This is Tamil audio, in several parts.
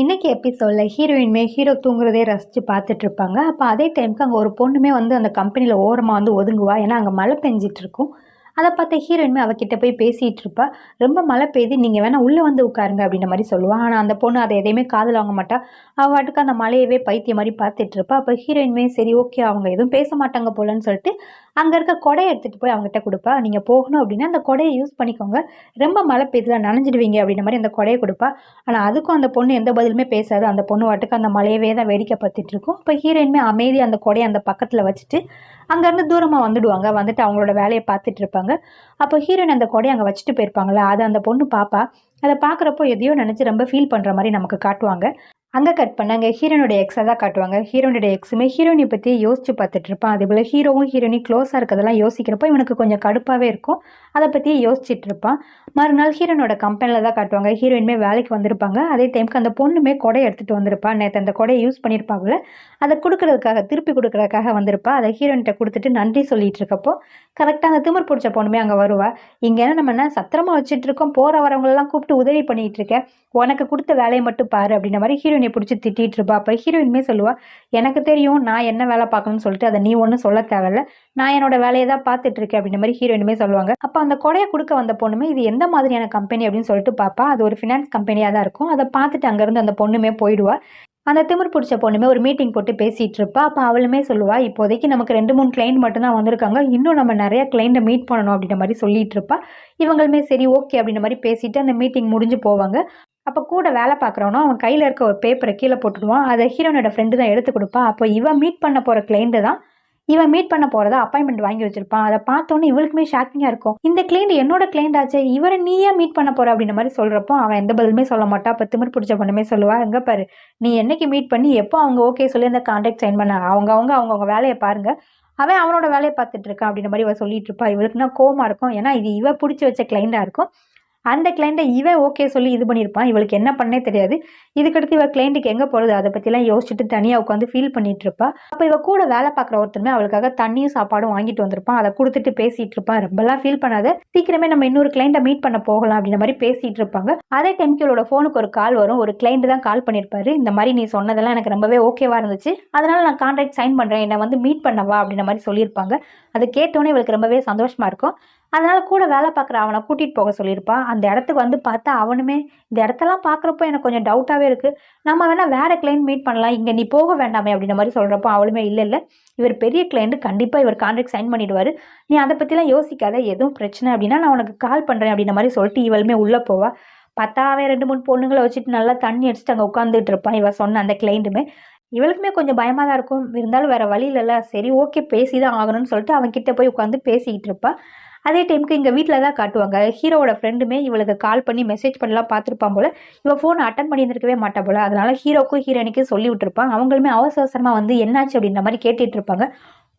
இன்னைக்கு எபிசோட்ல ஹீரோயின்மே ஹீரோ தூங்குறதே ரசிச்சு பார்த்துட்டு இருப்பாங்க. அப்போ அதே டைமுக்கு அங்கே ஒரு பொண்ணுமே வந்து அந்த கம்பெனியில் ஓரமாக வந்து ஒதுங்குவா. ஏன்னா அங்கே மழை பெஞ்சிட்டு இருக்கும். அதை பார்த்த ஹீரோயின்மே அவகிட்ட போய் பேசிட்டு இருப்பா. ரொம்ப மழை பெய்யுது, நீங்கள் வேணா உள்ளே வந்து உட்காருங்க அப்படின்ற மாதிரி சொல்லுவா. ஆனால் அந்த பொண்ணு அதை எதையுமே காதில் வாங்க மாட்டா. அவள் வாட்டுக்கு அந்த மலையவே பைத்திய மாதிரி பார்த்துட்டு இருப்பா. அப்போ ஹீரோயின்மே சரி ஓகே அவங்க எதுவும் பேச மாட்டாங்க போலன்னு சொல்லிட்டு அங்கே இருக்க கொடையை எடுத்துகிட்டு போய் அவங்ககிட்ட கொடுப்பா. நீங்கள் போகணும் அப்படின்னா அந்த கொடையை யூஸ் பண்ணிக்கோங்க, ரொம்ப மழை பெய்யுதுல நனைஞ்சிடுவீங்க அப்படின்ற மாதிரி அந்த கொடையை கொடுப்பா. ஆனால் அதுக்கும் அந்த பொண்ணு எந்த பதிலுமே பேசாது. அந்த பொண்ணு வாட்டுக்கு அந்த மலையவே தான் வேடிக்கை பார்த்துட்டு இருக்கும். இப்போ ஹீரோயின்மே அமைதி அந்த கொடையை அந்த பக்கத்தில் வச்சுட்டு அங்கேருந்து தூரமாக வந்துடுவாங்க. வந்துட்டு அவங்களோட வேலையை பார்த்துட்டு இருப்பாங்க. அப்போ ஹீரோயின் அந்த கொடையை அங்கே வச்சுட்டு போயிருப்பாங்களா, அதை அந்த பொண்ணு பாப்பா. அதை பார்க்குறப்போ எதையோ நினச்சி ரொம்ப ஃபீல் பண்ணுற மாதிரி நமக்கு காட்டுவாங்க. அங்கே கட் பண்ணாங்க ஹீரோனுடைய எக்ஸை தான் காட்டுவாங்க. ஹீரோனுடைய எக்ஸுமே ஹீரோயினை பற்றி யோசிச்சு பார்த்துட்டு இருப்பான். அதே போல் ஹீரோவும் ஹீரோயினி க்ளோஸாக இருக்கிறதெல்லாம் யோசிக்கிறப்போ இவனுக்கு கொஞ்சம் கடுப்பாகவே இருக்கும். அதை பற்றியே யோசிச்சுட்டு இருப்பான். மறுநாள் ஹீரோனோட கம்பெனியில் தான் காட்டுவாங்க. ஹீரோயின்மே வேலைக்கு வந்திருப்பாங்க. அதே டைமுக்கு அந்த பொண்ணுமே கொடை எடுத்துகிட்டு வந்திருப்பான். நேற்று அந்த கொடையை யூஸ் பண்ணியிருப்பாங்கள, அதை கொடுக்கறதுக்காக திருப்பி கொடுக்கறதுக்காக வந்திருப்பா. அதை ஹீரோயின்கிட்ட கொடுத்துட்டு நன்றி சொல்லிட்டு இருக்கப்போ கரெக்டாக அந்த திமிர் பிடிச்ச பொண்ணுமே அங்கே வருவா. இங்கே நம்ம என்ன சத்திரமா வச்சுட்டு இருக்கோம், போகிற வரவங்களெல்லாம் கூப்பிட்டு உதவி பண்ணிட்டு இருக்கேன், உனக்கு கொடுத்த வேலையை மட்டும் பாரு அப்படின்ற மாதிரி ஹீரோயினை பிடிச்சி திட்டிட்டு இருப்பா. அப்போ ஹீரோயின்மே சொல்லுவா, எனக்கு தெரியும் நான் என்ன வேலை பார்க்கணும்னு சொல்லிட்டு, அதை நீ ஒன்றும் சொல்ல தேவையில்ல, நான் என்னோட வேலையை தான் பார்த்துட்டு இருக்கேன் அப்படின்ற மாதிரி ஹீரோயினுமே சொல்லுவாங்க. அப்போ அந்த கொடையை கொடுக்க வந்த பொண்ணுமே இது எந்த மாதிரியான கம்பெனி அப்படின்னு சொல்லிட்டு பார்ப்பா. அது ஒரு ஃபினான்ஸ் கம்பெனியாக தான் இருக்கும். அதை பார்த்துட்டு அங்கேருந்து அந்த பொண்ணுமே போயிடுவா. அந்த திமிர் பிடிச்ச பொண்ணுமே ஒரு மீட்டிங் போட்டு பேசிகிட்டு இருப்பா. அப்போ அவளுமே சொல்லுவா, இப்போதைக்கு நமக்கு 2-3 கிளைண்ட் மட்டும்தான் வந்திருக்காங்க, இன்னும் நம்ம நிறைய கிளைண்ட்டை மீட் பண்ணணும் அப்படின்ற மாதிரி சொல்லிட்டு இருப்பா. இவங்களுமே சரி ஓகே அப்படின்ற மாதிரி பேசிட்டு அந்த மீட்டிங் முடிஞ்சு போவாங்க. அப்போ கூட வேலை பார்க்குறவனும் அவன் கையில் இருக்க ஒரு பேப்பரை கீழே போட்டுடுவான். அதை ஹீரோனோட ஃப்ரெண்டு தான் எடுத்து கொடுப்பா. அப்போ இவன் மீட் பண்ண போகிற கிளைண்ட்டு தான் இவன் மீட் பண்ண போகிறதா அப்பாயின்மெண்ட் வாங்கி வச்சிருப்பான். அதை பார்த்தோன்னே இவளுக்குமே ஷாக்கிங்காக இருக்கும். இந்த கிளைண்ட் என்னோட கிளைண்ட் ஆச்சு, இவரை நீயே மீட் பண்ண போகிற அப்படின்ற மாதிரி சொல்கிறப்போ அவன் எந்த பதிலுமே சொல்ல மாட்டான். அப்போ திமிர் பிடிச்ச பொண்ணுமே சொல்லுவா, எங்கே பாரு நீ என்னைக்கு மீட் பண்ணி எப்போ அவங்க ஓகே சொல்லி அந்த கான்ட்ராக்ட் சைன் பண்ண, அவங்கவுங்க வேலையை பாருங்க, அவன் அவனோட வேலையை பார்த்துட்டு இருக்கான் அப்படின்ற மாதிரி இவ சொல்லிட்டு இருப்பா. இவளுக்குன்னா கோவமா இருக்கும். ஏன்னா இது இவ பிடிச்சி வச்ச கிளைண்டாக இருக்கும். அந்த கிளைண்ட்டை இவன் ஓகே சொல்லி இது பண்ணியிருப்பான். இவளுக்கு என்ன பண்ணே தெரியாது. இதுக்கடுத்து இவள் கிளைண்ட்டுக்கு எங்கே போகிறது அதை பற்றிலாம் யோசிச்சுட்டு தனியாக உட்காந்து ஃபீல் பண்ணிட்டு இருப்பா. அப்போ இவ கூட வேலை பார்க்குற ஒருத்தருமே அவளுக்காக தண்ணியும் சாப்பாடும் வாங்கிட்டு வந்திருப்பான். அதை கொடுத்துட்டு பேசிகிட்டு இருப்பான். ரொம்பலாம் ஃபீல் பண்ணாத, சீக்கிரமே நம்ம இன்னொரு கிளைண்ட்டை மீட் பண்ண போகலாம் அப்படின்ற மாதிரி பேசிகிட்டு இருப்பாங்க. அதே டைமுக்கு இவளோட ஃபோனுக்கு ஒரு கால் வரும். ஒரு கிளைண்ட் தான் கால் பண்ணியிருப்பாரு. இந்த மாதிரி நீ சொன்னதெல்லாம் எனக்கு ரொம்பவே ஓகேவாக இருந்துச்சு, அதனால் நான் கான்ட்ராக்ட் சைன் பண்ணுறேன், என்னை வந்து மீட் பண்ணவா அப்படின்ற மாதிரி சொல்லியிருப்பாங்க. அதை கேட்டோன்னே இவளுக்கு ரொம்பவே சந்தோஷமாக இருக்கும். அதனால் கூட வேலை பார்க்குற அவனை கூட்டிகிட்டு போக சொல்லியிருப்பான். அந்த இடத்துக்கு வந்து பார்த்தா அவனுமே இந்த இடத்தெல்லாம் பார்க்குறப்போ எனக்கு கொஞ்சம் டவுட்டாகவே இருக்குது, நம்ம வேணால் வேறு கிளைண்ட் மீட் பண்ணலாம், இங்கே நீ போக வேண்டாமே அப்படின்ற மாதிரி சொல்கிறப்போ அவளுமே இல்லை இவர் பெரிய கிளைண்ட்டு, கண்டிப்பாக இவர் கான்ட்ராக்ட் சைன் பண்ணிவிடுவார், நீ அதை பற்றிலாம் யோசிக்காத, எதுவும் பிரச்சனை அப்படின்னா நான் உனக்கு கால் பண்ணுறேன் அப்படின்ற மாதிரி சொல்லிட்டு இவளுமே உள்ளே போவா. பத்தாவே 2-3 பொண்ணுங்களை வச்சுட்டு நல்லா தண்ணி அடிச்சுட்டு அங்கே உட்காந்துட்டு இருப்பான் இவ சொன்ன அந்த கிளைண்ட்டுமே. இவளுக்குமே கொஞ்சம் பயமாக தான் இருக்கும். இருந்தாலும் வேறு வழி இல்லைல்ல, சரி ஓகே பேசி தான் ஆகணும்னு சொல்லிட்டு அவன் கிட்ட போய் உட்காந்து பேசிக்கிட்டு இருப்பா. அதே டைமுக்கு இங்கே வீட்டில் தான் காட்டுவாங்க. ஹீரோவோட ஃப்ரெண்டுமே இவளுக்கு கால் பண்ணி மெசேஜ் பண்ணலாம் பார்த்துருப்பான் போல். இவள் ஃபோனை அட்டன் பண்ணியிருந்திருக்கவே மாட்டா போல். அதனால ஹீரோக்கும் ஹீரோயினுக்கும் சொல்லி விட்டுருப்பான். அவங்களுமே அவசர அவசரமாக வந்து என்னாச்சு அப்படின்ற மாதிரி கேட்டுட்டு இருப்பாங்க.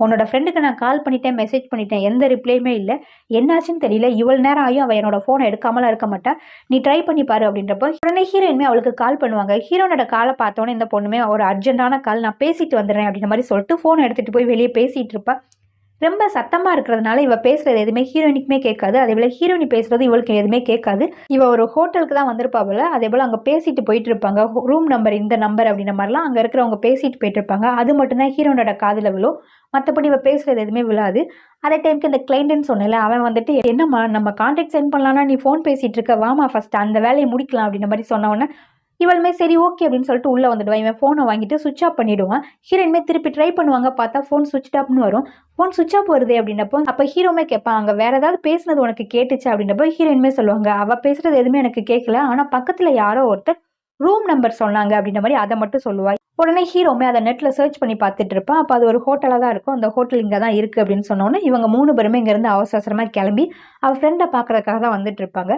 உன்னோட ஃப்ரெண்டுக்கு நான் கால் பண்ணிட்டேன், மெசேஜ் பண்ணிட்டேன், எந்த ரிப்ளையுமே இல்லை, என்னாச்சுன்னு தெரியல, இவ்வளோ நேரம் ஆகியும் அவள் என்னோட ஃபோனை எடுக்காமலாம் இருக்க மாட்டா, நீ ட்ரை பண்ணி பாரு அப்படின்றப்போ உடனே ஹீரோயினுமே அவளுக்கு கால் பண்ணுவாங்க. ஹீரோனோட காலை பார்த்தோன்னே இந்த பொண்ணுமே ஒரு அர்ஜென்ட்டான கால், நான் பேசிட்டு வந்துடுறேன் அப்படின்ற மாதிரி சொல்லிட்டு ஃபோனை எடுத்துகிட்டு போய் வெளியே பேசிகிட்டு இருப்பா. ரொம்ப சத்தமாக இருக்கிறதுனால இவள் பேசுகிறது எதுவுமே ஹீரோயினுக்குமே கேட்காது. அதே போல் ஹீரோயினி பேசுகிறது இவளுக்கு எதுவுமே கேட்காது. இவள் ஒரு ஹோட்டலுக்கு தான் வந்திருப்பா போல். அதே போல் அங்கே பேசிட்டு போயிட்டு இருப்பாங்க. ரூம் நம்பர் இந்த நம்பர் அப்படின்ற மாதிரிலாம் அங்கே இருக்கிறவங்க பேசிட்டு போயிட்டு இருப்பாங்க. அது மட்டும்தான் ஹீரோனோட காதில் விழும். மற்றபடி இவள் பேசுகிறது எதுவுமே விழாது. அதே டைமுக்கு இந்த கிளைண்ட்டுன்னு சொன்னல, அவன் வந்துட்டு என்னம்மா நம்ம கான்டாக்ட் சென்ட் பண்ணலான்னா நீ ஃபோன் பேசிகிட்டு இருக்க, வாமா ஃபஸ்ட்டு அந்த வேலையை முடிக்கலாம் அப்படின்ற மாதிரி சொன்னவொன்னே இவளுமே சரி ஓகே அப்படின்னு சொல்லிட்டு உள்ளே வந்துடுவான். இவன் ஃபோனை வாங்கிட்டு சுவிட்ச் ஆஃப் பண்ணிவிடுவான். ஹீரோயின்மே திருப்பி ட்ரை பண்ணுவாங்க, பார்த்தா ஃபோன் சுவிட்ச் ஆஃப்னு வரும். ஃபோன் சுவிட்ச் ஆஃப் வருது அப்படின்றப்போ அப்போ ஹீரோமே கேட்பான், அங்கே வேறு ஏதாவது பேசுனது உனக்கு கேட்டுச்சு அப்படின்றப்போ ஹீரோயின்மே சொல்லுவாங்க, அவள் பேசுகிறது எதுவுமே எனக்கு கேட்கல, ஆனால் பக்கத்தில் யாரோ ஒருத்தர் ரூம் நம்பர் சொன்னாங்க அப்படின்ற மாதிரி அதை மட்டும் சொல்லுவாள். உடனே ஹீரோமே அதை நெட்டில் சர்ச் பண்ணி பார்த்துட்டு இருப்பான். அப்போ அது ஒரு ஹோட்டலாக தான் இருக்கும். அந்த ஹோட்டல் இங்கே தான் இருக்குது அப்படின்னு சொன்னோன்னே இவங்க 3 பேருமே இங்கேருந்து அவசரமாக கிளம்பி அவள் ஃப்ரெண்டை பார்க்குறதுக்காக தான் வந்துட்டு இருப்பாங்க.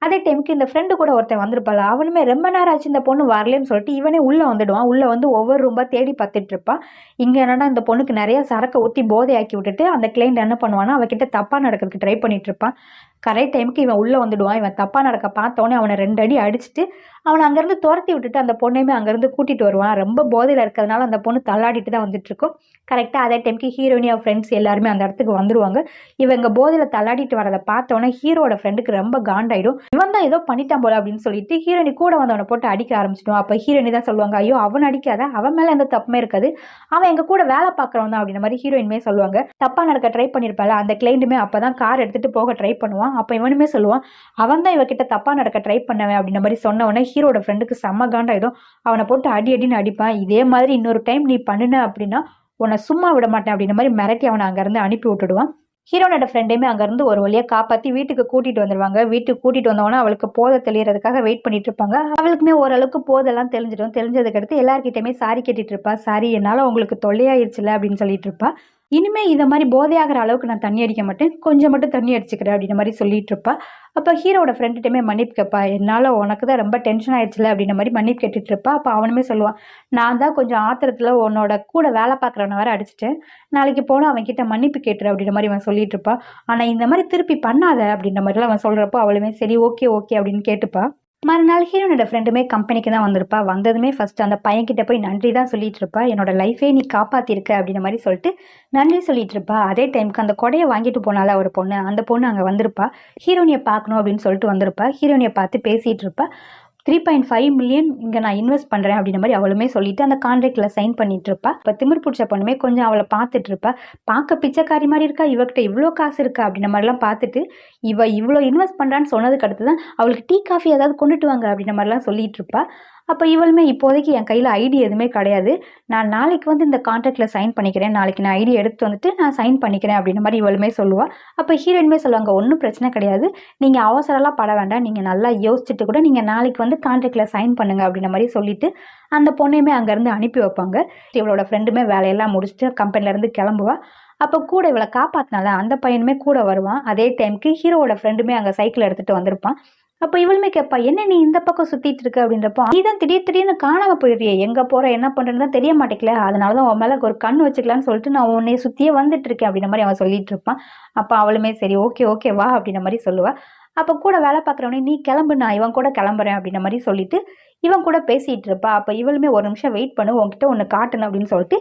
அதே டைமுக்கு இந்த ஃப்ரெண்டு கூட ஒருத்தன் வந்திருப்பாள். அவனுமே ரொம்ப நேரம் ஆச்சு இந்த பொண்ணு வரலன்னு சொல்லிட்டு இவனே உள்ளே வந்துடுவான். உள்ளே வந்து ஒவ்வொரு ரூம்பாக தேடி பார்த்துட்டு இருப்பான். இங்கே என்னன்னா இந்த பொண்ணுக்கு நிறைய சரக்கை ஊற்றி போதையாக்கி விட்டுட்டு அந்த கிளைண்ட் என்ன பண்ணுவான்னா அவகிட்ட தப்பாக நடக்கிறதுக்கு ட்ரை பண்ணிட்டு இருப்பான். கரெக்ட் டைமுக்கு இவன் உள்ளே வந்துடுவான். இவன் தப்பாக நடக்க பார்த்தோன்னே அவனை 2 அடி அடிச்சுட்டு அவனை அங்கேருந்து துரத்தி விட்டுட்டு அந்த பொண்ணையுமே அங்கேருந்து கூட்டிகிட்டு வருவான். ரொம்ப போதையில் இருக்கிறதுனால அந்த பொண்ணு தள்ளாடிட்டு தான் வந்துட்டுருக்கும். கரெக்டாக அதே டைமுக்கு ஹீரோயினி அவள் ஃப்ரெண்ட்ஸ் எல்லாருமே அந்த இடத்துக்கு வந்துடுவாங்க. இவங்க போதையில் தள்ளாடிட்டு வரதை பார்த்தோன்னே ஹீரோட ஃப்ரெண்டுக்கு ரொம்ப காண்டாயிடும். இவன் தான் ஏதோ பண்ணிட்டான் போல அப்படின்னு சொல்லிட்டு ஹீரோயினி கூட வந்து அவனை போட்டு அடிக்க ஆரம்பிச்சிட்டோம். அப்போ ஹீரோயினி தான் சொல்லுவாங்க, ஐயோ அவன் அடிக்காத, அவன் மேலே எந்த தப்புமே இருக்காது, அவன் எங்க கூட வேலை பார்க்குறவன் தான் அப்படின்ற மாதிரி ஹீரோயினுமே சொல்லுவாங்க. தப்பா நடக்க ட்ரை பண்ணியிருப்பாள் அந்த கிளைண்ட்டுமே. அப்பதான் கார் எடுத்துட்டு போக ட்ரை பண்ணுவான். அப்போ இவனுமே சொல்லுவான், அவன் தான் இவகிட்ட தப்பா நடக்க ட்ரை பண்ணவன் அப்படின்ற மாதிரி சொன்ன உடனே ஹீரோட ஃப்ரெண்டுக்கு செம்ம காண்டாயிடும். அவனை போட்டு அடி அடின்னு அடிப்பான். இதே மாதிரி இன்னொரு டைம் நீ பண்ணுன அப்படின்னா உன்னை சும்மா விட மாட்டேன் அப்படின்ற மாதிரி மிரட்டி அவனை அங்கேருந்து அனுப்பி விட்டுடுவான். ஹீரோனோட ஃப்ரெண்டையுமே அங்கேருந்து ஒரு வழியாக காப்பாற்றி வீட்டுக்கு கூட்டிகிட்டு வந்துடுவாங்க. வீட்டுக்கு கூட்டிகிட்டு வந்தவொடனே அவளுக்கு போதை தெளியறதுக்காக வெயிட் பண்ணிட்டு இருப்பாங்க. அவளுக்குமே ஓரளவுக்கு போதெல்லாம் தெரிஞ்சிடும். தெரிஞ்சதுக்கு அடுத்து எல்லார்கிட்டையுமே சாரி கேட்டுட்டு இருப்பா. சாரி என்னால் உங்களுக்கு தொல்லையாயிருச்சுல அப்படின்னு சொல்லிட்டு இருப்பா. இனிமே இதை மாதிரி போதையாகிற அளவுக்கு நான் தண்ணி அடிக்க மாட்டேன், கொஞ்சம் மட்டும் தண்ணி அடிச்சுக்கிறேன் அப்படின்ற மாதிரி சொல்லிட்டு இருப்பா. அப்போ ஹீரோட ஃப்ரெண்டுகிட்டமே மன்னிப்பு கேட்பா. என்னால் உனக்கு தான் ரொம்ப டென்ஷன் ஆயிடுச்சுல அப்படின்ற மாதிரி மன்னிப்பு கேட்டுட்டு இருப்பா. அப்போ அவனுமே சொல்லுவான், நான் தான் கொஞ்சம் ஆத்திரத்தில் உன்னோட கூட வேலை பார்க்குறவனை வேற அடிச்சிட்டேன், நாளைக்கு போனால் அவன் கிட்ட மன்னிப்பு கேட்டுரு அப்படின்ற மாதிரி அவன் சொல்லிட்டு இருப்பா. ஆனால் இந்த மாதிரி திருப்பி பண்ணாத அப்படின்ற மாதிரிலாம் அவன் சொல்கிறப்போ அவளுமே சரி ஓகே ஓகே அப்படின்னு கேட்டுப்பா. மறுநாள் ஹீரோனோட ஃப்ரெண்டுமே கம்பெனிக்கு தான் வந்திருப்பா. வந்ததுமே ஃபர்ஸ்ட் அந்த பையன்கிட்ட போய் நன்றி தான் சொல்லிட்டு இருப்பா. என்னோட லைஃபே நீ காப்பாத்திருக்க அப்படின்ற மாதிரி சொல்லிட்டு நன்றி சொல்லிட்டு இருப்பா. அதே டைமுக்கு அந்த கொடையை வாங்கிட்டு போனால ஒரு பொண்ணு, அந்த பொண்ணு அங்கே வந்திருப்பா. ஹீரோனியை பார்க்கணும் அப்படின்னு சொல்லிட்டு வந்திருப்பா. ஹீரோனியை பார்த்து பேசிட்டு இருப்பா. 3.5 மில்லியன் இங்கே நான் இன்வெஸ்ட் பண்ணுறேன் அப்படின்ற மாதிரி அவளுமே சொல்லிட்டு அந்த கான்ட்ராக்டில் சைன் பண்ணிட்டு இருப்பா. இப்போ திமிர் பிடிச்ச பொண்ணுமே கொஞ்சம் அவளை பார்த்துட்டு இருப்பா. பார்க்க பிச்சைக்காரி மாதிரி இருக்கா, இவகிட்ட இவ்வளோ காசு இருக்கா அப்படின்ற மாதிரிலாம் பார்த்துட்டு இவ இவ்வளோ இன்வெஸ்ட் பண்ணுறான்னு சொன்னதுக்கு அடுத்து தான் அவளுக்கு டீ காஃபி ஏதாவது கொண்டுட்டு வாங்க அப்படின்ற மாதிரிலாம் சொல்லிட்டு இருப்பா. அப்போ இவளுமே இப்போதைக்கு என் கையில் ஐடி எதுவுமே கிடையாது, நான் நாளைக்கு வந்து இந்த கான்ட்ராக்டில் சைன் பண்ணிக்கிறேன், நாளைக்கு நான் ஐடி எடுத்து வந்துட்டு நான் சைன் பண்ணிக்கிறேன் அப்படின்ற மாதிரி இவளுமே சொல்லுவாள். அப்போ ஹீரோயினுமே சொல்லுவாங்க, ஒன்றும் பிரச்சனை கிடையாது, நீங்கள் அவசரம்லாம் பட வேண்டாம், நீங்கள் நல்லா யோசிச்சுட்டு கூட நீங்கள் நாளைக்கு வந்து கான்ட்ராக்டில் சைன் பண்ணுங்க அப்படின்ற மாதிரி சொல்லிட்டு அந்த பொண்ணையுமே அங்கேருந்து அனுப்பி வைப்பாங்க. இவளோட ஃப்ரெண்டுமே வேலையெல்லாம் முடிச்சுட்டு கம்பெனிலேருந்து கிளம்புவா. அப்போ கூட இவளை காப்பாற்றினால அந்த பையனுமே கூட வருவான். அதே டைமுக்கு ஹீரோவோட ஃப்ரெண்டுமே அங்கே சைக்கிள் எடுத்துகிட்டு வந்திருப்பான். அப்போ இவளுமே கேட்பா, என்ன நீ இந்த பக்கம் சுற்றிட்டு இருக்க அப்படின்றப்போ, நீ தான் திடீர்னு காணாமல் போயிடுறியே, எங்கே போகிற என்ன பண்ணுறதுன்னு தான் தெரிய மாட்டேங்கல, அதனால தான் உன் மேலே ஒரு கண் வச்சுக்கலான்னு சொல்லிட்டு நான் உன்னை சுற்றியே வந்துட்டு இருக்கேன் அப்படின்ற மாதிரி அவன் சொல்லிட்டு இருப்பான். அப்போ அவளுமே சரி ஓகே ஓகே வா அப்படின்ற மாதிரி சொல்லுவாள். அப்போ கூட வேலை பார்க்குறவனே நீ கிளம்பு, நான் இவன் கூட கிளம்புறேன் அப்படின்ற மாதிரி சொல்லிட்டு இவன் கூட பேசிகிட்டு இருப்பா. அப்போ இவளுமே ஒரு நிமிஷம் வெயிட் பண்ணு, உன்கிட்ட ஒன்று காட்டணும் அப்படின்னு சொல்லிட்டு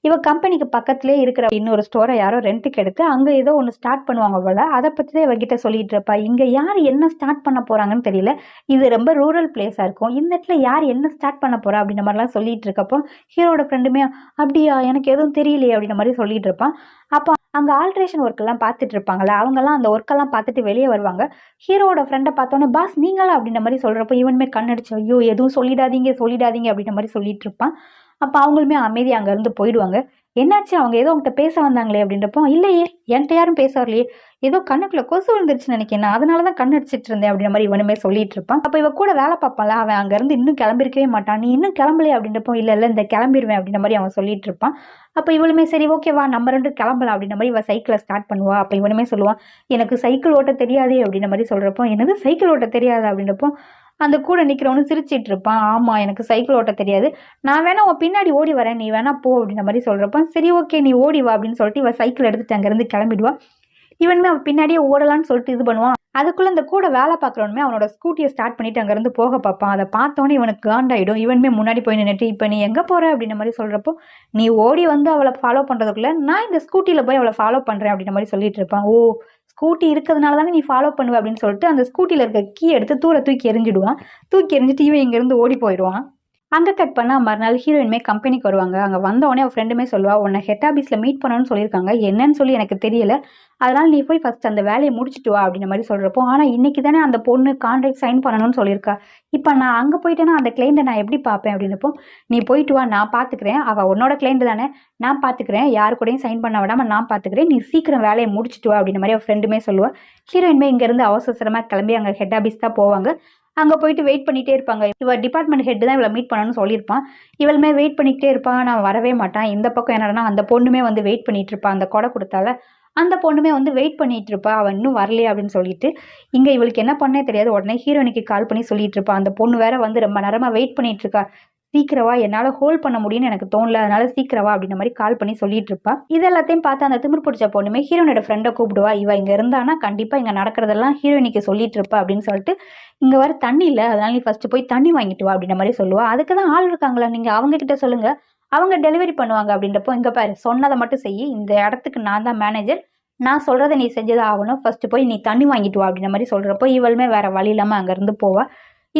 இவ கம்பெனிக்கு பக்கத்துலேயே இருக்கிற இன்னொரு ஸ்டோரை யாரோ ரெண்ட்டுக்கு எடுத்து அங்கே ஏதோ ஒன்று ஸ்டார்ட் பண்ணுவாங்க போல, அதை பற்றி தான் இவகிட்ட சொல்லிட்டு இருப்பா. இங்கே யார் என்ன ஸ்டார்ட் பண்ண போகிறாங்கன்னு தெரியல, இது ரொம்ப ரூரல் பிளேஸாக இருக்கும், இந்த இடத்துல யார் என்ன ஸ்டார்ட் பண்ண போகிறா அப்படின்ற மாதிரிலாம் சொல்லிட்டு இருக்கப்போ ஹீரோட ஃப்ரெண்டுமே அப்படியா எனக்கு எதுவும் தெரியலையே அப்படின்ற மாதிரி சொல்லிட்டு இருப்பான். அப்போ அங்கே ஆல்ட்ரேஷன் ஒர்க்கெல்லாம் பார்த்துட்டு இருப்பாங்களே, அவங்கெல்லாம் அந்த ஒர்க்கெல்லாம் பார்த்துட்டு வெளியே வருவாங்க. ஹீரோட ஃப்ரெண்டை பார்த்தோன்னே பாஸ் நீங்களா அப்படின்ற மாதிரி சொல்கிறப்போ இவனுமே கண்ணடிச்சு ஐயோ எதுவும் சொல்லிடாதீங்க அப்படின்ற மாதிரி சொல்லிட்டு இருப்பான். அப்போ அவங்களுமே அமைதி அங்கேருந்து போயிடுவாங்க. என்னாச்சு அவங்க ஏதோ அவங்ககிட்ட பேச வந்தாங்களே அப்படின்றப்போ இல்லையே என்கிட்ட யாரும் பேச வரலையே, ஏதோ கண்ணுக்குள்ள கொசு விழுந்துருச்சுன்னு நினைக்கிறேன், அதனால தான் கண் அடிச்சிட்டு இருந்தேன் அப்படின்ற மாதிரி இவனுமே சொல்லிட்டு இருப்பான். அப்போ இவ கூட வேலை பார்ப்பான்ல அவன் அங்கேருந்து இன்னும் கிளம்பிருக்கவே மாட்டான். நீ இன்னும் கிளம்பலையே அப்படின்றப்போ இல்லை இந்த கிளம்பிடுவேன் அப்படின்ற மாதிரி அவன் சொல்லிட்டு இருப்பான். அப்போ இவளுமே சரி ஓகேவா நம்ம ரெண்டு கிளம்பலாம் அப்படின்ற மாதிரி இவ சைக்கிளை ஸ்டார்ட் பண்ணுவா. அப்போ இவனுமே சொல்லுவான் எனக்கு சைக்கிள் ஓட்ட தெரியாதே அப்படின்ற மாதிரி சொல்கிறப்போ என்னது சைக்கிள் ஓட்ட தெரியாது அப்படின்றப்போ அந்த கூட நிற்கிறவனு சிரிச்சிட்டு இருப்பான். ஆமாம் எனக்கு சைக்கிள் ஓட்ட தெரியாது, நான் வேணா உன் பின்னாடி ஓடி வரேன், நீ வேணா போ அப்படின்ற மாதிரி சொல்கிறப்ப சரி ஓகே நீ ஓடி வா அப்படின்னு சொல்லிட்டு இவன் சைக்கிள் எடுத்துட்டு அங்கேருந்து கிளம்பிடுவா. இவனுமே அவன் பின்னாடியே ஓடலான்னு சொல்லிட்டு இது பண்ணுவான். அதுக்குள்ளே இந்த கூட வேலை பார்க்குறவனுமே அவனோட ஸ்கூட்டியை ஸ்டார்ட் பண்ணிட்டு அங்கேருந்து போக பார்ப்பான். அதை பார்த்தோன்னே இவனுக்கு காண்டாயிடும். இவனுமே முன்னாடி போய் நின்றுட்டு இப்போ நீ எங்கே போகிற அப்படின்ற மாதிரி சொல்கிறப்போ நீ ஓடி வந்து அவளை ஃபாலோ பண்ணுறதுக்குள்ளே நான் இந்த ஸ்கூட்டியில் போய் அவளை ஃபாலோ பண்ணுறேன் அப்படின்ற மாதிரி சொல்லிட்டு இருப்பான். ஓ ஸ்கூட்டி இருக்கிறதுனால தானே நீ ஃபாலோ பண்ணுவ அப்படின்னு சொல்லிட்டு அந்த ஸ்கூட்டியில் இருக்க கீ எடுத்து தூக்கி எறிஞ்சிடுவான். தூக்கி எறிஞ்சிட்டு இவன் இங்கேருந்து ஓடி போயிடுவான். அங்கே கட் பண்ணால் மறுநாள் ஹீரோயின்மே கம்பெனிக்கு வருவாங்க. அங்கே வந்தவொடனே அவள் ஃப்ரெண்டுமே சொல்லுவா உன்னை ஹெட் ஆஃபீஸில் மீட் பண்ணணும்னு சொல்லியிருக்காங்க, என்னன்னு சொல்லி எனக்கு தெரியல, அதனால் நீ போய் ஃபஸ்ட் அந்த வேலையை முடிச்சுட்டு வா அப்படின்ற மாதிரி சொல்கிறப்போ ஆனால் இன்றைக்கி தானே அந்த பொண்ணு கான்ட்ராக்ட் சைன் பண்ணணும்னு சொல்லியிருக்கா, இப்போ நான் அங்கே போயிட்டேன்னா அந்த கிளைண்ட்டை நான் எப்படி பார்ப்பேன் அப்படின்னப்போ நீ போயிட்டு வா நான் பார்த்துக்கிறேன், அவள் உன்னோட கிளைண்ட் தானே நான் பார்த்துக்கிறேன், யாரு கூடயும் சைன் பண்ண விடாமல் நான் பார்த்துக்கிறேன், நீ சீக்கிரம் வேலையை முடிச்சுட்டு வா அப்படின்ற மாதிரி அவள் ஃப்ரெண்டுமே சொல்லுவாள். ஹீரோயின்மே இங்கேருந்து அவசரமாக கிளம்பி அங்கே ஹெட் ஆஃபீஸ் தான் போவாங்க. அங்கே போயிட்டு வெயிட் பண்ணிகிட்டே இருப்பாங்க. இவள் டிபார்ட்மெண்ட் ஹெட் தான் இவளை மீட் பண்ணணும்னு சொல்லியிருப்பான். இவளுமே வெயிட் பண்ணிக்கிட்டே இருப்பான், நான் வரவே மாட்டான். இந்த பக்கம் என்னன்னா அந்த பொண்ணுமே வந்து வெயிட் பண்ணிட்டு இருப்பான். அந்த கொடை கொடுத்தால அந்த பொண்ணுமே வந்து வெயிட் பண்ணிட்டு இருப்பா, அவன் இன்னும் வரலையே அப்படின்னு சொல்லிட்டு. இங்கே இவளுக்கு என்ன பண்ணே தெரியாது. உடனே ஹீரோயினுக்கு கால் பண்ணி சொல்லிட்டு இருப்பான், அந்த பொண்ணு வேற வந்து ரொம்ப நேரமாக வெயிட் பண்ணிட்டு இருக்கா, சீக்கிரவா என்னால் ஹோல்ட் பண்ண முடியும்னு எனக்கு தோணல, அதனால சீக்கிரவா அப்படின்ற மாதிரி கால் பண்ணி சொல்லிட்டு இருப்பா. இது எல்லாத்தையும் பார்த்து அந்த திமிர் பிடிச்ச பொண்ணுமே ஹீரோனோட ஃப்ரெண்டை கூப்பிடுவா. இவ இங்கே இருந்தானா கண்டிப்பாக இங்கே நடக்கிறதெல்லாம் ஹீரோயினிக்கு சொல்லிட்டு இருப்பா அப்படின்னு சொல்லிட்டு இங்கே வர தண்ணி இல்லை, அதனால நீ ஃபஸ்ட்டு போய் தண்ணி வாங்கிட்டு வா அப்படின்ற மாதிரி சொல்லுவா. அதுக்கு தான் ஆள் இருக்காங்களா, நீங்கள் அவங்க கிட்ட சொல்லுங்கள், அவங்க டெலிவரி பண்ணுவாங்க அப்படின்றப்போ இங்கே பாரு சொன்னதை மட்டும் செய்யி, இந்த இடத்துக்கு நான் தான் மேனேஜர், நான் சொல்கிறத நீ செஞ்சுதான் ஆகணும், ஃபஸ்ட்டு போய் நீ தண்ணி வாங்கிட்டு வா அப்படின்ற மாதிரி சொல்கிறப்போ இவளுமே வேறு வழி இல்லாமல் அங்கேருந்து போவா.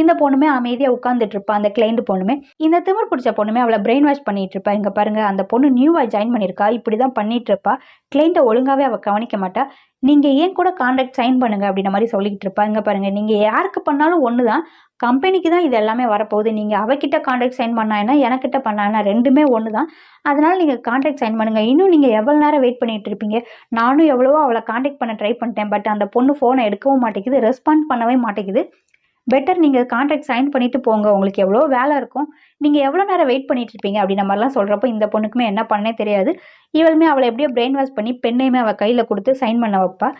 இந்த பொண்ணுமே அமைதியாக உட்காந்துட்டு இருப்பா, அந்த கிளைண்ட் பொண்ணுமே. இந்த திமிர் பிடிச்ச பொண்ணுமே அவளை பிரெயின் வாஷ் பண்ணிட்டு இருப்பா. இங்கே பாருங்க, அந்த பொண்ணு நியூவாக ஜாயின் பண்ணியிருக்கா, இப்படி தான் பண்ணிட்டு இருப்பா, கிளைண்ட்டை ஒழுங்காகவே அவள் கவனிக்க மாட்டா. நீங்கள் ஏன் கூட கான்ட்ராக்ட் சைன் பண்ணுங்க அப்படின்ற மாதிரி சொல்லிக்கிட்டு இருப்பா. இங்கே பாருங்க, நீங்கள் யாருக்கு பண்ணாலும் ஒன்று தான், கம்பெனிக்கு தான் இது எல்லாமே வரப்போகுது. நீங்கள் அவகிட்ட கான்ட்ராக்ட் சைன் பண்ணா என்ன, எனக்கிட்ட பண்ணா என்ன, ரெண்டுமே ஒன்று தான். அதனால் நீங்கள் கான்ட்ராக்ட் சைன் பண்ணுங்கள். இன்னும் நீங்கள் எவ்வளோ நேரம் வெயிட் பண்ணிகிட்டு இருப்பீங்க? நானும் எவ்வளவோ அவளை கான்டாக்ட் பண்ண ட்ரை பண்ணிட்டேன், பட் அந்த பொண்ணு ஃபோனை எடுக்கவும் மாட்டேங்குது, ரெஸ்பாண்ட் பண்ணவே மாட்டேங்குது. பெட்டர் நீங்கள் கான்ட்ராக்ட் சைன் பண்ணிவிட்டு போங்க, உங்களுக்கு எவ்வளோ வேலை இருக்கும், நீங்கள் எவ்வளோ நேரம் வெயிட் பண்ணிட்டு இருப்பீங்க அப்படின்ற மாதிரிலாம் சொல்கிறப்போ இந்த பொண்ணுக்குமே என்ன பண்ணே தெரியாது. இவளுமே அவளை எப்படியோ பிரெயின் வாஷ் பண்ணி பெண்ணையுமே அவள் கையில் கொடுத்து சைன் பண்ண வைப்பா.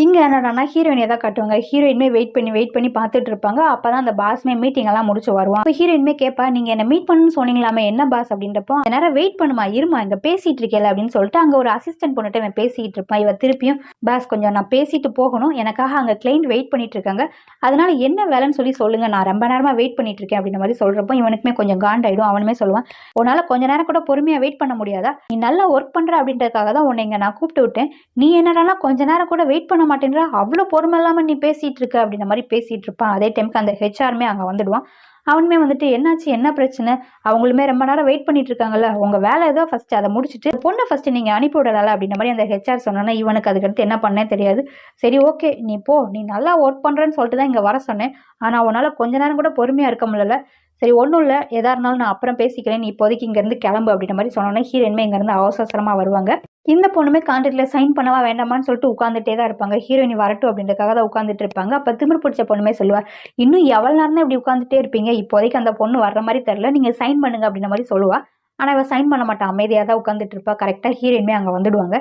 இங்கே என்னடானா ஹீரோயினை தான் காட்டுவாங்க. ஹீரோயின்மே வெயிட் பண்ணி பார்த்துட்டு இருப்பாங்க. அப்போ தான் அந்த பாஸ்மே மீட்டிங் எல்லாம் முடிச்சு வருவான். இப்போ ஹீரோயின்மே கேட்பா, நீங்கள் என்ன மீட் பண்ணணும்னு சொன்னீங்களாமே, என்ன பாஸ் அப்படின்றப்போ, அந்த நேரம் வெயிட் பண்ணுமா, இருமா இங்கே பேசிகிட்டு இருக்கேன் அப்படின்னு சொல்லிட்டு அங்கே ஒரு அசிஸ்டன்ட் பொண்ணுகிட்ட இவன் பேசிகிட்டு இருப்பான். இவன் திருப்பியும், பாஸ் கொஞ்சம் நான் பேசிட்டு போகணும், எனக்காக அங்கே கிளைண்ட் வெயிட் பண்ணிட்டு இருக்காங்க, அதனால என்ன வேலைன்னு சொல்லி சொல்லுங்க, நான் ரொம்ப நேரமாக வெயிட் பண்ணிட்டு இருக்கேன் அப்படின்ற மாதிரி சொல்கிறப்போ இவனுக்குமே கொஞ்சம் காண்டாயிடும். அவனுமே சொல்லுவான், உன்னால் கொஞ்ச நேரம் கூட பொறுமையாக வெயிட் பண்ண முடியாதா, நீ நல்லா ஒர்க் பண்ணுற அப்படின்றதுக்காக தான் உன்னை இங்கே நான் கூப்பிட்டு விட்டேன், நீ என்னடானா கொஞ்ச நேரம் கூட வெயிட் பண்ண மாட்டேன்ற, அவ்வளோ பொறுமை இல்லாமல் நீ பேசிகிட்டு இருக்க அப்படின்ற மாதிரி பேசிகிட்டு இருப்பான். அதே டைமுக்கு அந்த ஹெச்ஆருமே அங்கே வந்துடுவான். அவனுமே வந்துட்டு, என்னாச்சு, என்ன பிரச்சனை, அவங்களுமே ரொம்ப நேரம் வெயிட் பண்ணிட்டு இருக்காங்கல்ல, உங்கள் வேலை ஏதோ ஃபஸ்ட்டு அதை முடிச்சுட்டு பொண்ணை ஃபஸ்ட்டு நீங்கள் அனுப்பி விடலாம்ல அப்படின்ற மாதிரி அந்த ஹெச்ஆர் சொன்னோன்னா இவனுக்கு அதுக்கடுத்து என்ன பண்ணே தெரியாது. சரி ஓகே நீ போ, நீ நல்லா ஒர்க் பண்ணுறேன்னு சொல்லிட்டு தான் இங்கே வர சொன்னேன், ஆனால் உன்னால் கொஞ்ச நேரம் கூட பொறுமையாக இருக்க முடியல, சரி ஒன்றும் இல்லை, எதாக இருந்தாலும் நான் அப்புறம் பேசிக்கிறேன், நீ இப்போதைக்கு இங்கேருந்து கிளம்பு அப்படின்ற மாதிரி சொன்னோன்னே ஹீரோயின்மே இங்கேருந்து அவசரமாக வருவாங்க. இந்த பொண்ணுமே கான்ட்ராக்ட்ல சைன் பண்ணவா வேண்டாமான்னு சொல்லிட்டு உட்காந்துட்டே தான் இருப்பாங்க. ஹீரோயினி வரட்டும் அப்படின்றதுக்காக தான் உட்காந்துட்டு இருப்பாங்க. அப்போ திமிர் பிடிச்ச பொண்ணுமே சொல்லுவார், இன்னும் எவ்வளோ நேரம் தான் இப்படி உட்காந்துட்டே இருப்பீங்க, இப்போதைக்கு அந்த பொண்ணு வர்ற மாதிரி தெரில, நீங்கள் சைன் பண்ணுங்க அப்படின்ற மாதிரி சொல்லுவா. ஆனால் இவள் சைன் பண்ண மாட்டான், அமைதியாக தான் உட்காந்துட்டு இருப்பா. கரெக்டாக ஹீரோயின்மே அங்கே வந்துடுவாங்க.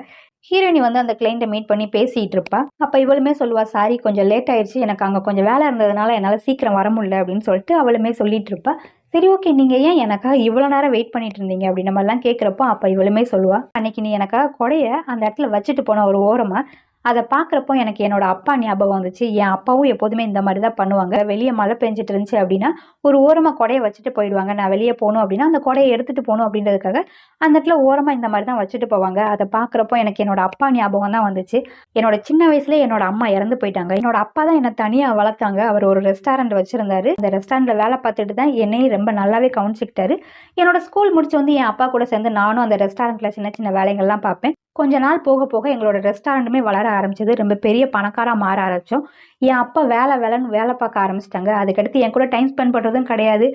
ஹீரோயினி வந்து அந்த கிளைண்ட்டை மீட் பண்ணி பேசிகிட்டு இருப்பா. அப்போ இவளுமே சொல்லுவா, சாரி கொஞ்சம் லேட் ஆயிடுச்சு, எனக்கு அங்கே கொஞ்சம் வேலை இருந்ததுனால என்னால் சீக்கிரம் வர முடியல அப்படின்னு சொல்லிட்டு அவளுமே சொல்லிட்டு இருப்பா. சரி ஓகே, நீங்கள் ஏன் எனக்காக இவ்வளோ நேரம் வெயிட் பண்ணிட்டு இருந்தீங்க அப்படின்ற மாதிரிலாம் கேட்குறப்போ அப்போ இவளுமே சொல்லுவா, அன்னைக்கு நீ எனக்காக கொடைய அந்த இடத்துல வச்சுட்டு போன ஒரு ஓரமாக, அதை பார்க்குறப்போ எனக்கு என்னோட அப்பா ஞாபகம் வந்துச்சு. என் அப்பாவும் எப்போதுமே இந்த மாதிரி தான் பண்ணுவாங்க. வெளியே மழை பெஞ்சிட்டு இருந்துச்சு அப்படின்னா ஒரு ஓரமாக கொடையை வச்சுட்டு போயிடுவாங்க. நான் வெளியே போகணும் அப்படின்னா அந்த கொடையை எடுத்துகிட்டு போகணும் அப்படின்றதுக்காக அந்த இடத்துல ஓரமாக இந்த மாதிரி தான் வச்சுட்டு போவாங்க. அதை பார்க்குறப்போ எனக்கு என்னோட அப்பா ஞாபகம் தான் வந்துச்சு. என்னோட சின்ன வயசுலேயே என்னோட அம்மா இறந்து போயிட்டாங்க. என்னோட அப்பா தான் என்னை தனியாக வளர்த்தாங்க. அவர் ஒரு ரெஸ்டாரண்ட் வச்சுருந்தாரு. அந்த ரெஸ்டாரண்ட்டில் வேலை பார்த்துட்டு தான் என்னையும் ரொம்ப நல்லாவே கவனிச்சிக்கிட்டாரு. என்னோட ஸ்கூல் முடிச்சு வந்து என் அப்பா கூட சேர்ந்து நானும் அந்த ரெஸ்டாரண்ட்டில் சின்ன சின்ன வேலைகள்லாம் பார்ப்பேன். கொஞ்ச நாள் போக போக எங்களோட ரெஸ்டாரண்ட்டுமே வளர ஆரம்பிச்சது. ரொம்ப பெரிய பணக்காராக மாற ஆரம்பித்தோம். என் அப்பா வேலைன்னு வேலை பார்க்க ஆரம்பிச்சிட்டாங்க. அதுக்கடுத்து என் கூட டைம் ஸ்பெண்ட் பண்ணுறதும் கிடையாது,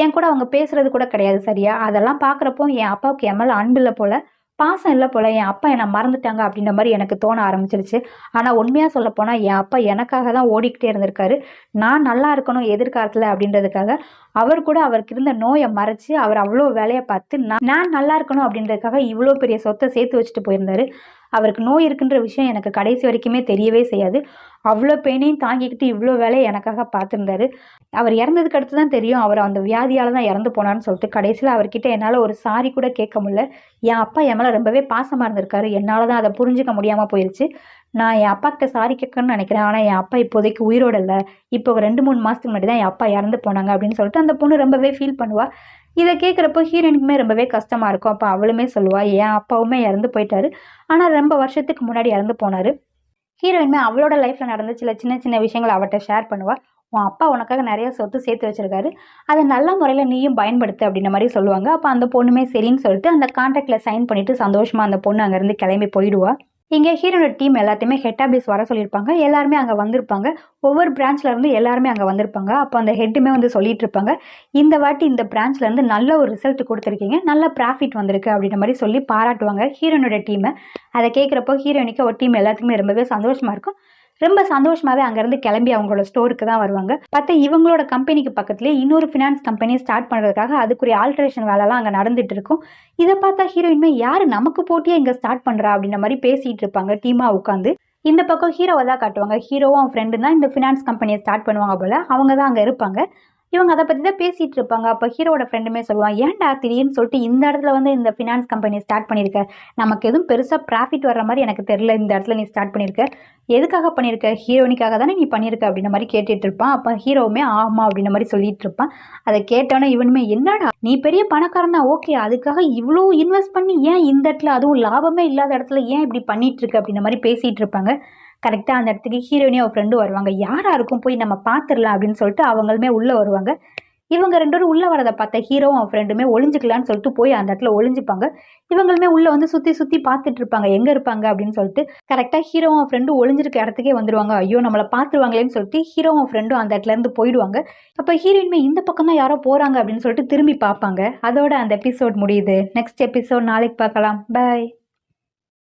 என் கூட அவங்க பேசுகிறது கூட கிடையாது சரியா. அதெல்லாம் பார்க்குறப்போ என் அப்பாவுக்கு என் மேலே அன்பு இல்லை போல், பாசம் இல்லை போல், என் அப்பா என்னை மறந்துட்டாங்க அப்படின்ற மாதிரி எனக்கு தோண ஆரம்பிச்சிருச்சு. ஆனால் உண்மையாக சொல்லப்போனால் என் அப்பா எனக்காக தான் ஓடிக்கிட்டே இருந்திருக்காரு. நான் நல்லா இருக்கணும் எதிர்காலத்தில் அப்படின்றதுக்காக. அவர் கூட அவருக்கு இருந்த நோயை மறைச்சி அவர் அவ்வளோ வேலையை பார்த்து நான் நல்லா இருக்கணும் அப்படின்றதுக்காக இவ்வளோ பெரிய சொத்தை சேர்த்து வச்சுட்டு போயிருந்தாரு. அவருக்கு நோய் இருக்குன்ற விஷயம் எனக்கு கடைசி வரைக்குமே தெரியவே செய்யாது. அவ்வளோ பெயினையும் தாங்கிக்கிட்டு இவ்வளோ வேலையை எனக்காக பார்த்துருந்தாரு. அவர் இறந்ததுக்கு அடுத்து தான் தெரியும் அவர் அந்த வியாதியால் தான் இறந்து போனான்னு சொல்லிட்டு. கடைசியில் அவர்கிட்ட என்னால் ஒரு சாரி கூட கேட்க முடியல. என் அப்பா என் மேலே ரொம்பவே பாசமாக இருந்திருக்காரு. என்னால் தான் அதை புரிஞ்சிக்க முடியாமல் போயிடுச்சு. நான் என் அப்பா கிட்ட சாரி கேட்கணும்னு நினைக்கிறேன், ஆனால் என் அப்பா இப்போதைக்கு உயிரோடு இல்லை. இப்போ 2-3 மாதத்துக்கு முன்னாடி தான் என் அப்பா இறந்து போனாங்க அப்படின்னு சொல்லிட்டு அந்த பொண்ணு ரொம்பவே ஃபீல் பண்ணுவாள். இதை கேட்குறப்போ ஹீரோயினுக்குமே ரொம்பவே கஷ்டமாக இருக்கும். அப்போ அவளுமே சொல்லுவாள், என் அப்பாவுமே இறந்து போயிட்டாரு, ஆனால் ரொம்ப வருஷத்துக்கு முன்னாடி இறந்து போனார். ஹீரோயினுமே அவளோட லைஃப்பில் நடந்த சின்ன சின்ன விஷயங்களை அவட்ட ஷேர் பண்ணுவாள். உன் அப்பா உனக்காக நிறைய சொத்து சேர்த்து வச்சிருக்காரு, அதை நல்ல முறையில் நீயும் பயன்படுத்து அப்படின்ற மாதிரி சொல்லுவாங்க. அப்போ அந்த பொண்ணுமே சரின்னு சொல்லிட்டு அந்த கான்ட்ராக்டில் சைன் பண்ணிவிட்டு சந்தோஷமாக அந்த பொண்ணு அங்கேருந்து கிளம்பி போயிடுவா. இங்கே ஹீரோட டீம் எல்லாத்தையுமே ஹெட் ஆஃபீஸ் வர சொல்லியிருப்பாங்க. எல்லாருமே அங்கே வந்திருப்பாங்க. ஒவ்வொரு பிரான்ச்லேருந்து எல்லாருமே அங்கே வந்திருப்பாங்க. அப்போ அந்த ஹெட்டுமே வந்து சொல்லிட்டு இருப்பாங்க, இந்த வாட்டி இந்த பிரான்ச்லேருந்து நல்ல ஒரு ரிசல்ட் கொடுத்துருக்கீங்க, நல்ல ப்ராஃபிட் வந்திருக்கு அப்படின்ற மாதிரி சொல்லி பாராட்டுவாங்க ஹீரோனோட டீமை. அதை கேட்குறப்போ ஹீரோனிக்கு ஒரு டீம் எல்லாத்துக்குமே ரொம்பவே சந்தோஷமாக இருக்கும். ரொம்ப சந்தோஷமாகவே அங்கேருந்து கிளம்பி அவங்களோட ஸ்டோருக்கு தான் வருவாங்க. பார்த்தா இவங்களோட கம்பெனிக்கு பக்கத்துலேயே இன்னொரு ஃபினான்ஸ் கம்பெனி ஸ்டார்ட் பண்ணுறதுக்காக அதுக்குரிய ஆல்ட்ரேஷன் வேலைலாம் அங்கே நடந்துட்டு இருக்கும். இதை பார்த்தா ஹீரோயின்மே யார் நமக்கு போட்டியாக இங்கே ஸ்டார்ட் பண்ணுறா அப்படின்ற மாதிரி பேசிகிட்டு இருப்பாங்க டீமாக உட்காந்து. இந்த பக்கம் ஹீரோவை தான் காட்டுவாங்க. ஹீரோவும் அவன் ஃப்ரெண்டு தான் இந்த ஃபினான்ஸ் கம்பெனியை ஸ்டார்ட் பண்ணுவாங்க போல். அவங்க தான் அங்கே இருப்பாங்க. இவங்க அதை பற்றி தான் பேசிகிட்டு இருப்பாங்க. அப்போ ஹீரோட ஃப்ரெண்டுமே சொல்லுவான், ஏன்டா திடீர்னு சொல்லிட்டு இந்த இடத்துல வந்து இந்த ஃபினான்ஸ் கம்பெனி ஸ்டார்ட் பண்ணியிருக்க, நமக்கு எதுவும் பெருசாக ப்ராஃபிட் வர்ற மாதிரி எனக்கு தெரியல, இந்த இடத்துல நீ ஸ்டார்ட் பண்ணியிருக்க, எதுக்காக பண்ணியிருக்க, ஹீரோனிக்காக தானே நீ பண்ணியிருக்க அப்படின்ற மாதிரி கேட்டுட்டு இருப்பான். அப்போ ஹீரோவுமே ஆமா அப்படின்ற மாதிரி சொல்லிட்டு இருப்பான். அதை கேட்டோன்னே இவனுமே, என்னடா நீ பெரிய பணக்காரன் தான், ஓகே, அதுக்காக இவ்வளோ இன்வெஸ்ட் பண்ணி ஏன் இந்த இடத்துல, அதுவும் லாபமே இல்லாத இடத்துல ஏன் இப்படி பண்ணிட்டு இருக்கு அப்படின்ற மாதிரி பேசிகிட்டு இருப்பாங்க. கரெக்டாக அந்த இடத்துக்கு ஹீரோயினியும் அவள் ஃப்ரெண்டும் வருவாங்க. யாரா இருக்கும், போய் நம்ம பார்த்துடலாம் அப்படின்னு சொல்லிட்டு அவங்களுமே உள்ளே வருவாங்க. இவங்க 2 பேரும் உள்ளே வரதை பார்த்த ஹீரோவும் அவன் ஃப்ரெண்டுமே ஒளிஞ்சுக்கலான்னு சொல்லிட்டு போய் அந்த இடத்துல ஒளிஞ்சுப்பாங்க. இவங்களுமே உள்ளே வந்து சுற்றி சுற்றி பார்த்துட்டு இருப்பாங்க, எங்கே இருப்பாங்க அப்படின்னு சொல்லிட்டு. கரெக்டாக ஹீரோவும் அவன் ஃப்ரெண்டும் ஒளிஞ்சிருக்க இடத்துக்கே வந்துடுவாங்க. ஐயோ, நம்மளை பார்த்துருவாங்களேன்னு சொல்லிட்டு ஹீரோவும் அவன் ஃப்ரெண்டும் அந்த இடத்துலேருந்து போயிடுவாங்க. அப்போ ஹீரோயின்மே இந்த பக்கம் தான் யாரோ போகிறாங்க அப்படின்னு சொல்லிட்டு திரும்பி பார்ப்பாங்க. அதோட அந்த எபிசோட் முடியுது. நெக்ஸ்ட் எபிசோட் நாளைக்கு பார்க்கலாம். பாய்.